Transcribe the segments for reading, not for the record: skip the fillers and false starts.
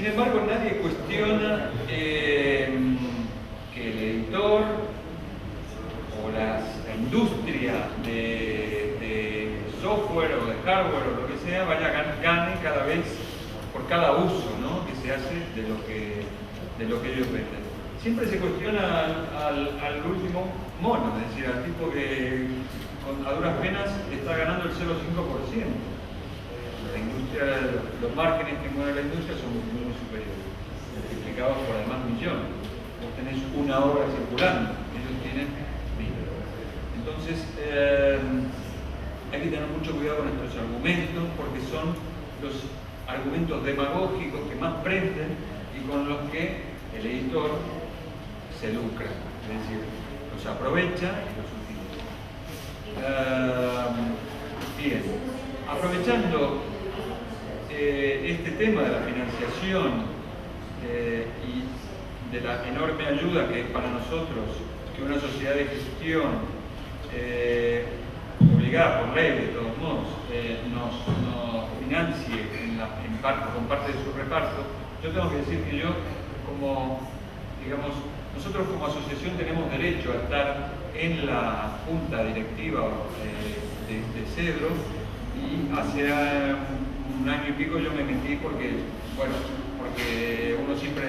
Sin embargo, nadie cuestiona que el editor o la industria de software o de hardware o lo que sea gane cada vez por cada uso, ¿no?, que se hace de lo que ellos venden. Siempre se cuestiona al último mono, es decir, al tipo que a duras penas está ganando el 0,5%. La industria, los márgenes que mueve la industria son muy superiores, multiplicados por además millones. Vos tenés una obra circulando, ellos tienen 1000. Entonces, hay que tener mucho cuidado con nuestros argumentos, porque son los argumentos demagógicos que más prenden y con los que el editor se lucra, es decir, los aprovecha y los utiliza. Bien, aprovechando este tema de la financiación y de la enorme ayuda que es para nosotros que una sociedad de gestión obligada por ley, de todos modos, nos financie con parte de su reparto, yo tengo que decir que yo, nosotros como asociación tenemos derecho a estar en la junta directiva de Cedro, y hace un año y pico yo me metí porque uno siempre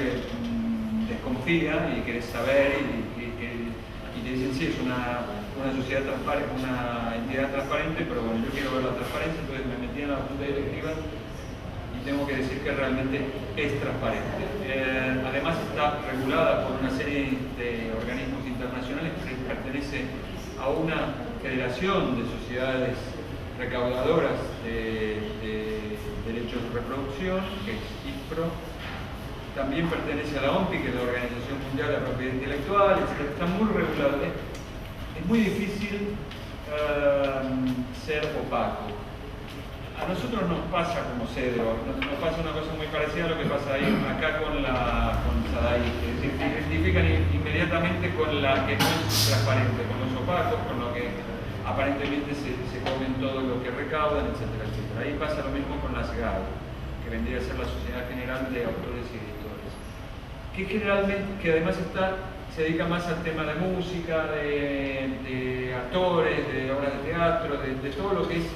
desconfía y quiere saber y te dicen, sí, es una sociedad transparente, una entidad transparente, pero bueno, yo quiero ver la transparencia, entonces me metí en la junta directiva y tengo que decir que realmente es transparente. Además está regulada por una serie de organismos internacionales que pertenece a una federación de sociedades recaudadoras de derechos de reproducción, que es ISPRO. También pertenece a la OMPI, que es la Organización Mundial de la Propiedad Intelectual, etc. Está muy regulado. Es muy difícil ser opaco. A nosotros nos pasa como Cedro, nos pasa una cosa muy parecida a lo que pasa ahí acá con SADAI, es decir, se identifican inmediatamente con la que no es transparente, con los opacos, con lo que aparentemente se comen todo lo que recaudan, etcétera, etcétera. Ahí pasa lo mismo con la SGAD, que vendría a ser la Sociedad General de Autores y Editores, que además se dedica más al tema de música, de actores, de obras de teatro, de todo lo que es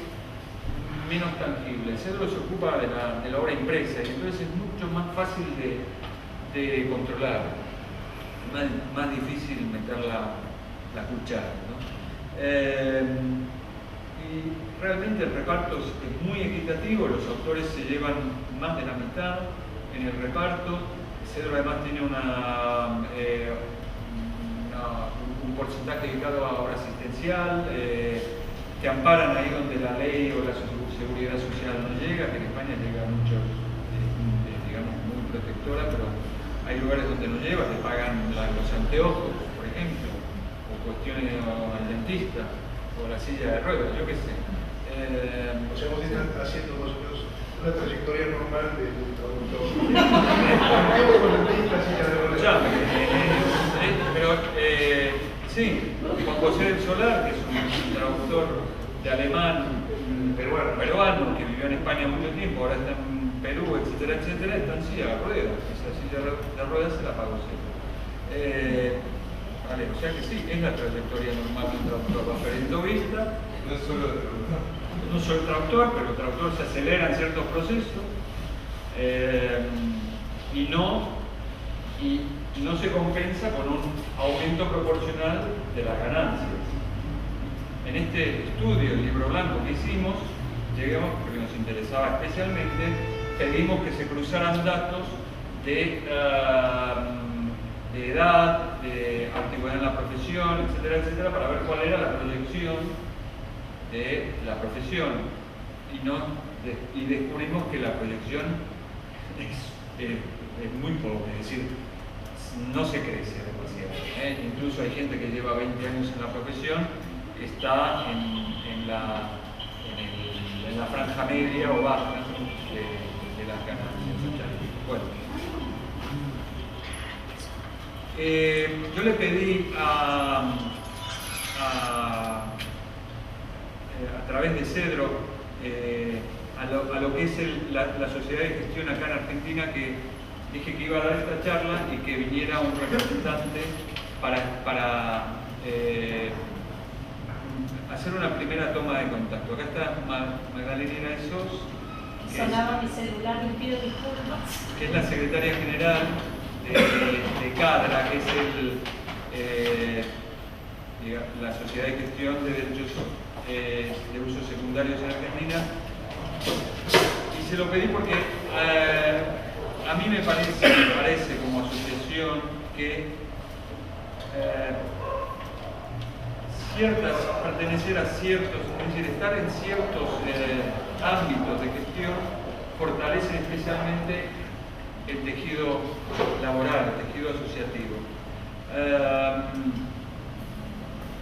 menos tangible. El Cedro se ocupa de la obra impresa y entonces es mucho más fácil de controlar, más difícil meter la cuchara, ¿no? Y realmente el reparto es muy equitativo, los autores se llevan más de la mitad en el reparto. Cedro además tiene un porcentaje dedicado a obra asistencial, que amparan ahí donde la ley o la seguridad social no llega, que en España llega mucho, digamos, muy protectora, pero hay lugares donde no llega, te pagan los anteojos, por ejemplo, o cuestiones al dentista, o la silla de ruedas, yo qué sé. O sea, vos estás haciendo más o menos una trayectoria normal del traductor. Pero sí, Juan José del Solar, que es un traductor de alemán peruano, que vivió en España mucho tiempo, ahora está en Perú, etcétera, etcétera, está en silla de ruedas. Esa silla de ruedas se la pagó siempre. Vale, o sea que sí, es la trayectoria normal de un traductor referentovista. No es solo de traductor. No soy traductor, pero el traductor se acelera en ciertos procesos y no se compensa con un aumento proporcional de las ganancias. En este estudio, el libro blanco que hicimos, llegamos, porque nos interesaba especialmente, pedimos que se cruzaran datos de edad, de antigüedad en la profesión, etcétera, etcétera, para ver cuál era la proyección de la profesión. Y descubrimos que la proyección es muy pobre, es decir, no se crece demasiado. Incluso hay gente que lleva 20 años en la profesión, está en la franja media o baja de las ganancias. Bueno, yo le pedí a través de Cedro a lo que es la sociedad de gestión acá en Argentina, que dije que iba a dar esta charla y que viniera un representante para hacer una primera toma de contacto. Acá está Magdalena Esos, sonaba mi celular, les pido disculpas. Que es la secretaria general de CADRA, que es la Sociedad de Gestión de Derechos de Usos Secundarios en Argentina. Y se lo pedí porque a mí me parece como asociación que pertenecer a ciertos, es decir, estar en ciertos ámbitos de gestión fortalece especialmente el tejido laboral, el tejido asociativo.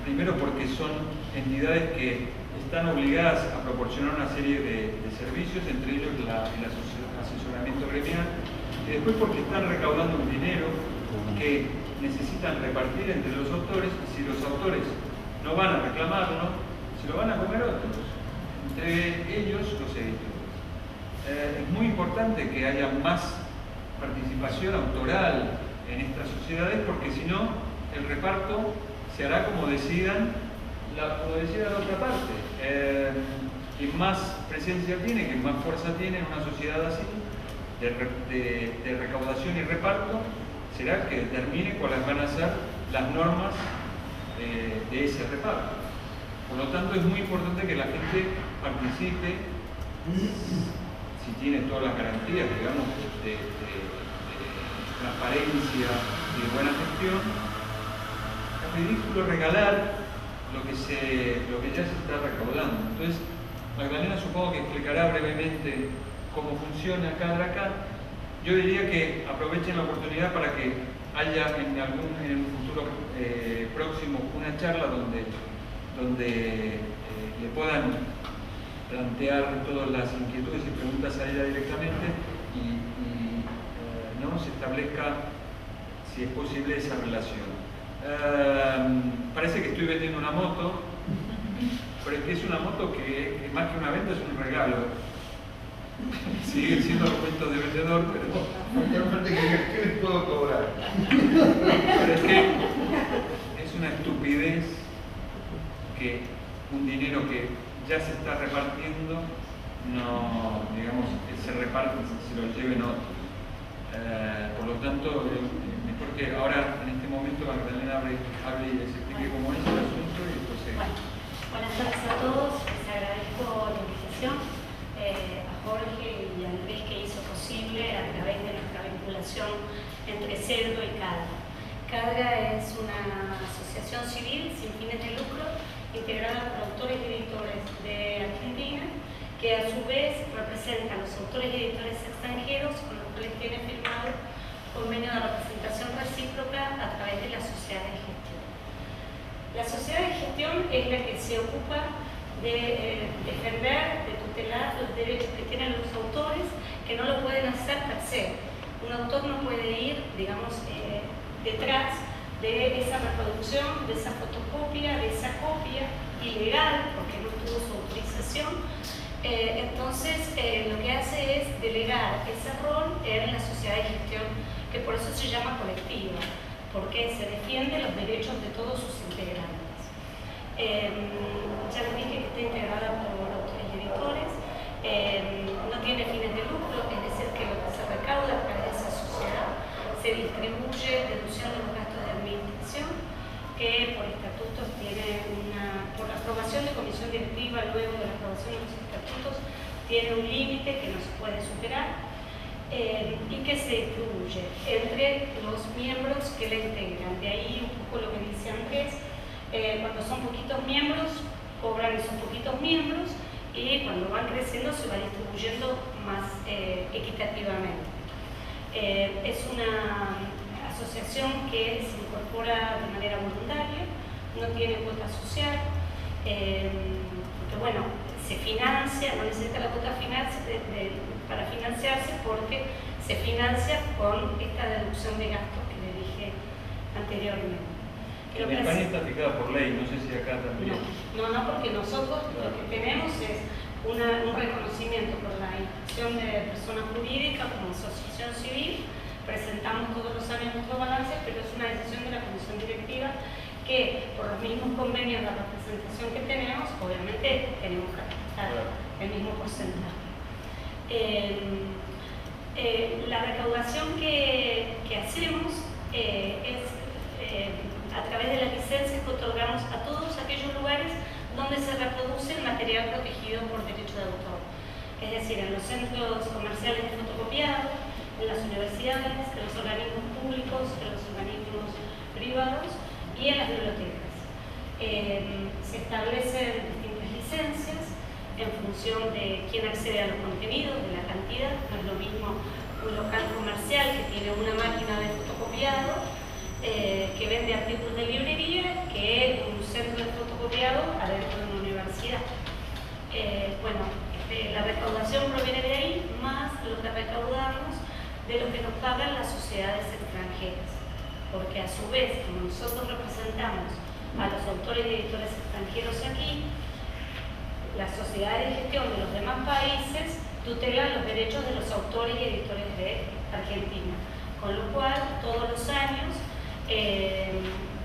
Primero porque son entidades que están obligadas a proporcionar una serie de servicios, entre ellos el asesoramiento gremial, y después porque están recaudando un dinero que necesitan repartir entre los autores, y si los autores no van a reclamarlo, se lo van a comer otros, entre ellos los editores. Es muy importante que haya más participación autoral en estas sociedades, porque si no, el reparto se hará como decida la otra parte. Quien más presencia tiene, quien más fuerza tiene en una sociedad así, de recaudación y reparto, será que determine cuáles van a ser las normas de ese reparto. Por lo tanto, es muy importante que la gente participe, si tiene todas las garantías, digamos, de transparencia y de buena gestión. Es ridículo regalar lo que ya se está recaudando. Entonces, Magdalena supongo que explicará brevemente cómo funciona CADRA acá. Yo diría que aprovechen la oportunidad para que haya en un futuro próximo una charla donde le puedan plantear todas las inquietudes y preguntas a ella directamente y ¿no? se establezca, si es posible, esa relación. Parece que estoy vendiendo una moto, pero es que es una moto que más que una venta es un regalo. Sigue siendo argumentos de vendedor, pero ¿qué les puedo cobrar? Pero es que es una estupidez que un dinero que ya se está repartiendo no, digamos, se reparte, se lo lleven otros. Por lo tanto, mejor que ahora en este momento Magdalena hable y les explique cómo es el asunto y después buenas tardes a todos, les agradezco la invitación a Jorge y a Andrés, que hizo posible a través de nuestra vinculación entre CEDRO y CADRA. CADRA es una asociación civil sin fines de lucro integrada por autores y editores de Argentina, que a su vez representan a los autores y editores extranjeros con los cuales tiene firmado convenio de representación recíproca a través de la sociedad de gestión. La sociedad de gestión es la que se ocupa de defender, de tutelar los derechos que tienen los autores, que no lo pueden hacer per se. Un autor no puede ir, digamos, detrás de esa reproducción, de esa fotocopia, de esa copia ilegal, porque no tuvo su autorización. Entonces, lo que hace es delegar ese rol en la sociedad de gestión, que por eso se llama colectiva, porque se defienden los derechos de todos sus integrantes. Ya les dije que está integrada por autores y editores, no tiene fines de lucro, es decir, que lo que se recauda a través de esa sociedad se distribuye deduciendo los gastos de administración, que por estatutos tiene por la aprobación de comisión directiva, luego de la aprobación de los estatutos, tiene un límite que no se puede superar y que se distribuye entre los miembros que la integran. De ahí un poco lo que dice Andrés, cuando son poquitos miembros, cobran esos poquitos miembros y cuando van creciendo se va distribuyendo más equitativamente. Es una asociación que se incorpora de manera voluntaria, no tiene cuota social, porque bueno, se financia, no necesita la cuota para financiarse porque se financia con esta deducción de gastos que le dije anteriormente. En España está fijada por ley, no sé si acá también. No, porque nosotros lo que tenemos es un reconocimiento por la institución de persona jurídica como asociación civil presentamos todos los años nuestros balances, pero es una decisión de la comisión directiva que por los mismos convenios de representación que tenemos, obviamente tenemos que respetar el mismo porcentaje. La recaudación que hacemos es a través de las licencias que otorgamos a todos aquellos lugares donde se reproduce el material protegido por derecho de autor. Es decir, en los centros comerciales de fotocopiado, en las universidades, en los organismos públicos, en los organismos privados y en las bibliotecas. Se establecen distintas licencias en función de quién accede a los contenidos, de la cantidad. No es lo mismo un local comercial que tiene una máquina de fotocopiado que vende artículos de librería que un centro de fotocopiado adentro de una universidad. La recaudación proviene de ahí, más lo que recaudamos de lo que nos pagan las sociedades extranjeras. Porque a su vez, como nosotros representamos a los autores y editores extranjeros aquí, las sociedades de gestión de los demás países tutelan los derechos de los autores y editores de Argentina. Con lo cual, todos los años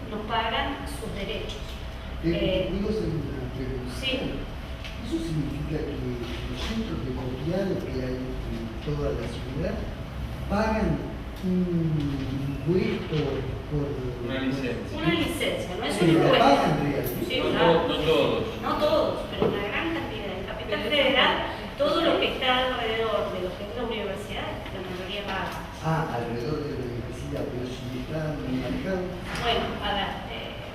nos pagan sus derechos. ¿Puedo hacer una pregunta? Sí. ¿Eso significa que los centros de copiado que hay en toda la ciudad pagan un impuesto por una licencia? Una licencia, no es un ¿La impuesto. pagan realmente? Sí, No, claro. no todos. No todos, pero una gran cantidad. En Capital Federal, todo lo que está alrededor de lo que es la universidad, la mayoría paga. Alrededor de la universidad, pero si está marcado. Bueno, a ver,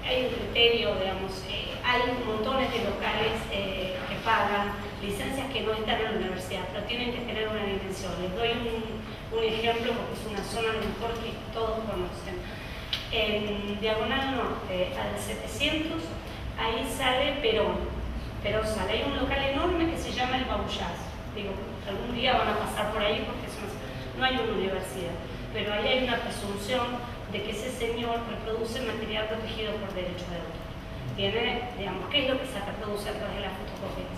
hay un criterio, digamos, hay montones de locales que pagan licencias que no están en la universidad, pero tienen que tener una dimensión. Les doy un ejemplo porque es una zona a lo mejor que todos conocen. En Diagonal Norte, al 700, ahí sale Perón. Pero sale, hay un local enorme que se llama El Baullaz. Digo, algún día van a pasar por ahí porque no hay una universidad. Pero ahí hay una presunción de que ese señor reproduce material protegido por derecho de autor. Tiene, digamos, ¿qué es lo que se reproduce a través de las fotocopias?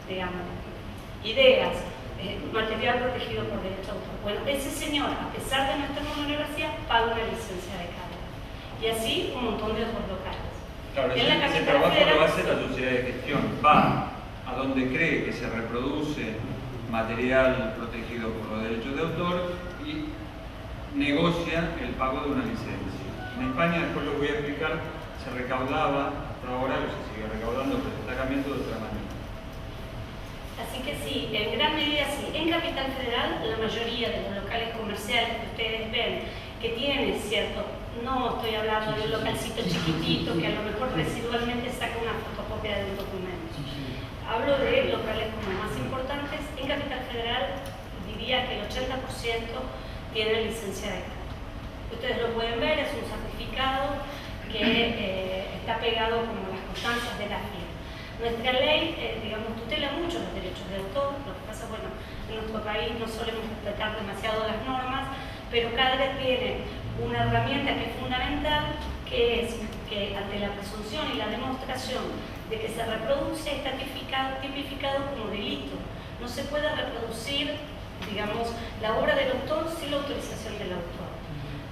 Digamos, ideas, material protegido por derecho de autor. Bueno, ese señor, a pesar de no estar en una universidad, paga una licencia de carga. Y así un montón de otros locales. Claro, En la ese Capital trabajo Federal, lo hace la sociedad de gestión. Va a donde cree que se reproduce material protegido por los derechos de autor y negocia el pago de una licencia. En España, después lo voy a explicar, se recaudaba, hasta ahora se sigue recaudando, pero se está cambiando de otra manera. Así que sí, en gran medida sí. En Capital Federal, la mayoría de los locales comerciales que ustedes ven, que tienen cierto, no estoy hablando de un localcito chiquitito que a lo mejor residualmente saca una fotocopia de un documento. Hablo de locales como más importantes. En Capital Federal diría que el 80% tiene licencia de carga. Ustedes lo pueden ver, es un certificado que está pegado como las constancias de la firma. Nuestra ley, digamos, tutela mucho los derechos de autor. Lo que pasa, bueno, en nuestro país no solemos respetar demasiado las normas, pero CADRA tiene una herramienta que es fundamental, que es que ante la presunción y la demostración de que se reproduce está tipificado como delito. No se puede reproducir, digamos, la obra del autor sin la autorización del autor.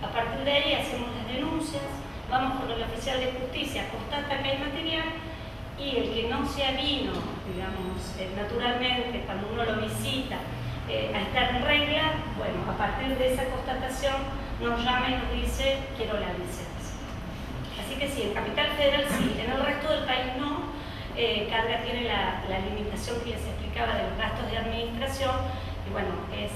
A partir de ahí hacemos las denuncias, vamos con el oficial de justicia, constata que hay material y el que no se avino, digamos, naturalmente, cuando uno lo visita, a estar en regla, bueno, a partir de esa constatación nos llama y nos dice, quiero la licencia. Así que sí, en Capital Federal sí, en el resto del país no. CADRA tiene la limitación que les explicaba de los gastos de administración y bueno, es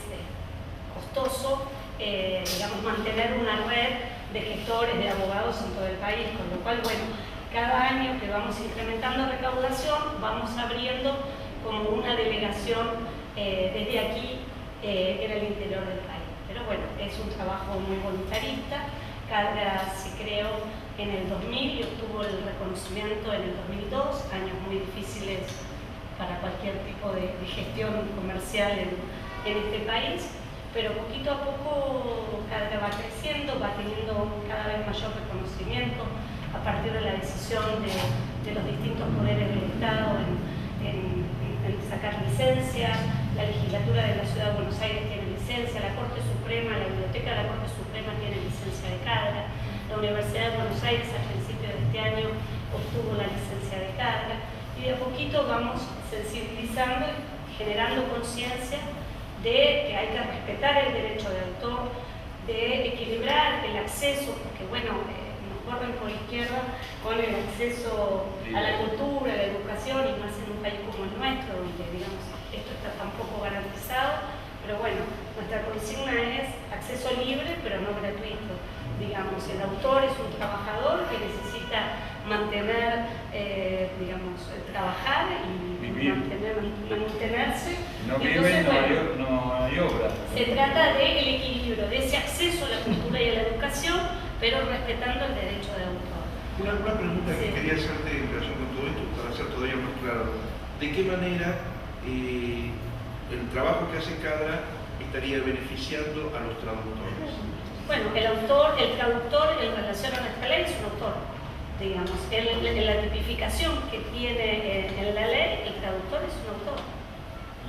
costoso, digamos, mantener una red de gestores, de abogados en todo el país, con lo cual, bueno, cada año que vamos incrementando recaudación, vamos abriendo como una delegación desde aquí en el interior del país. Pero bueno, es un trabajo muy voluntarista. CADRA se creó en el 2000 y obtuvo el reconocimiento en el 2002, años muy difíciles para cualquier tipo de gestión comercial en este país, pero poquito a poco CADRA va creciendo, va teniendo cada vez mayor reconocimiento a partir de la decisión de los distintos poderes del Estado en en sacar licencias, la legislatura de la Ciudad de Buenos Aires tiene licencia, la Corte Suprema, la Biblioteca de la Corte Suprema tiene licencia de cátedra, la Universidad de Buenos Aires a principios de este año obtuvo la licencia de cátedra, y de a poquito vamos sensibilizando y generando conciencia de que hay que respetar el derecho de autor, de equilibrar el acceso, porque bueno, nos corren por izquierda con el acceso a la cultura, a la educación, y más en un país como el nuestro, donde digamos esto está tan poco garantizado, pero bueno, nuestra consigna es acceso libre pero no gratuito. Digamos, el autor es un trabajador que necesita mantener, digamos, trabajar y mantenerse. No vive, no hay obra. Se trata del equilibrio, de ese acceso a la cultura y a la educación, pero respetando el derecho de autor. Una pregunta que quería hacerte en relación con todo esto, para hacer todavía más claro. ¿De qué manera el trabajo que hace CADRA estaría beneficiando a los traductores? Bueno, el traductor en relación a nuestra ley es un autor, digamos. En la tipificación que tiene en la ley, el traductor es un autor.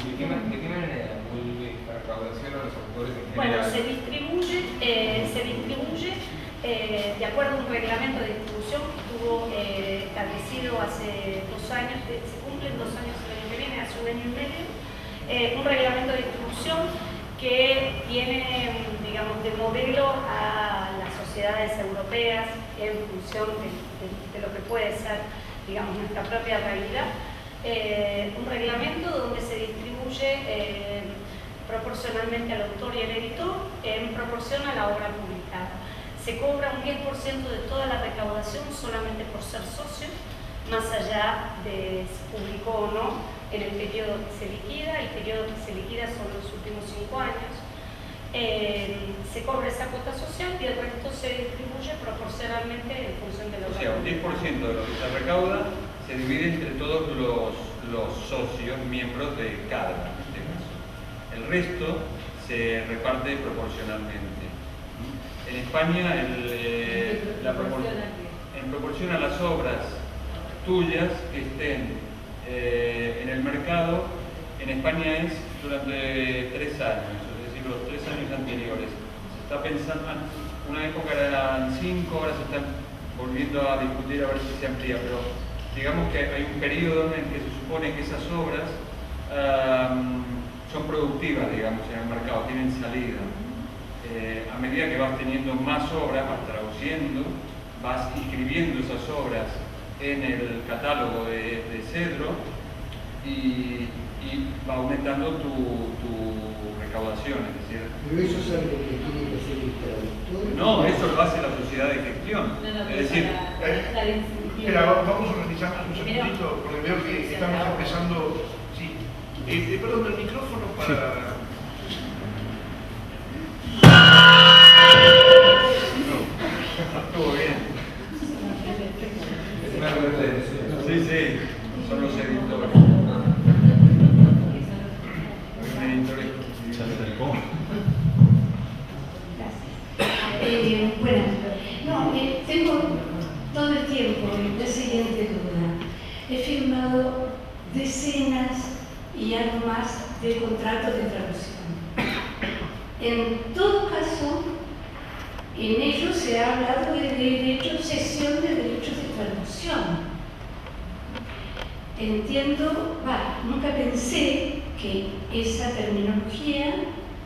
¿Y de qué manera vuelve la recaudación a los autores en general? Bueno, se distribuye de acuerdo a un reglamento de distribución que estuvo establecido hace 2 años, se cumplen 2 años el año que viene, hace 1 año y medio, un reglamento de distribución que tiene, digamos, de modelo a las sociedades europeas en función de lo que puede ser, digamos, nuestra propia realidad. Un reglamento donde se distribuye proporcionalmente al autor y al editor en proporción a la obra publicada. Se cobra un 10% de toda la recaudación solamente por ser socio, más allá de si publicó o no en el periodo que se liquida. El periodo que se liquida son los últimos 5 años. Se cobra esa cuota social y el resto se distribuye proporcionalmente en función de la obra. O sea, un 10% de lo que se recauda se divide entre todos los socios, miembros de CADRA en este caso. El resto se reparte proporcionalmente. En España, en proporción a las obras tuyas que estén en el mercado, en España es durante 3 años, es decir, los 3 años anteriores. Se está pensando, una época eran 5, ahora se están volviendo a discutir a ver si se amplía, pero digamos que hay un periodo en el que se supone que esas obras son productivas, digamos, en el mercado, tienen salida. A medida que vas teniendo más obras, vas traduciendo, vas inscribiendo esas obras en el catálogo de Cedro y va aumentando tu recaudación, es decir... ¿Pero eso es algo que tiene que hacer el traductor? No, eso lo hace la sociedad de gestión. Es decir... Mira, vamos a organizarnos un segundito, porque veo que estamos empezando... Sí. Perdón, el micrófono para... Estuvo bien. Sí, son los editores. Hay un editor Bueno, no, tengo todo el tiempo la siguiente duda. He firmado decenas y algo más de contratos de traducción. En todo caso, en ellos se ha hablado de derecho, cesión de derechos de traducción. Entiendo, nunca pensé que esa terminología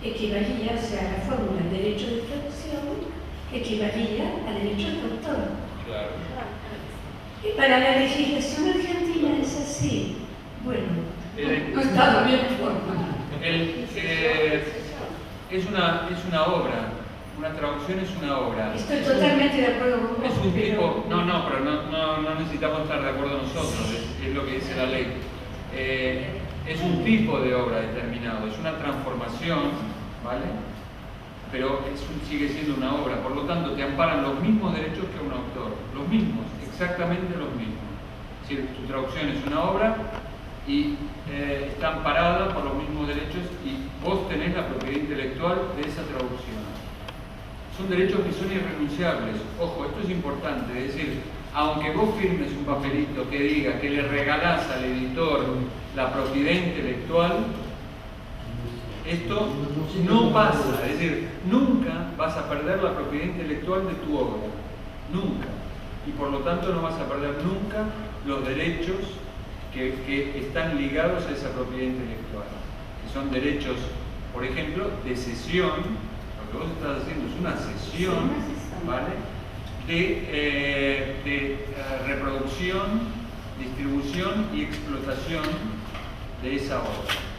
equivalía, o sea, la fórmula derecho de traducción equivalía a derecho de autor. Claro. Y para la legislación argentina es así. Bueno, no está bien formado. Es una obra. Una traducción es una obra. Estoy totalmente de acuerdo con vos. Es un tipo, pero no necesitamos estar de acuerdo nosotros, es lo que dice la ley. Es un tipo de obra determinado, es una transformación, ¿vale? Pero sigue siendo una obra, por lo tanto te amparan los mismos derechos que un autor, los mismos, exactamente los mismos. Es decir, tu traducción es una obra y está amparada por los mismos derechos y vos tenés la propiedad intelectual de esa traducción. Son derechos que son irrenunciables. Ojo, esto es importante, es decir, aunque vos firmes un papelito que diga que le regalás al editor la propiedad intelectual, esto no pasa, es decir, nunca vas a perder la propiedad intelectual de tu obra, nunca. Y por lo tanto no vas a perder nunca los derechos que están ligados a esa propiedad intelectual, que son derechos, por ejemplo, de cesión. Lo que vos estás haciendo es una cesión, ¿vale? de reproducción, distribución y explotación de esa obra.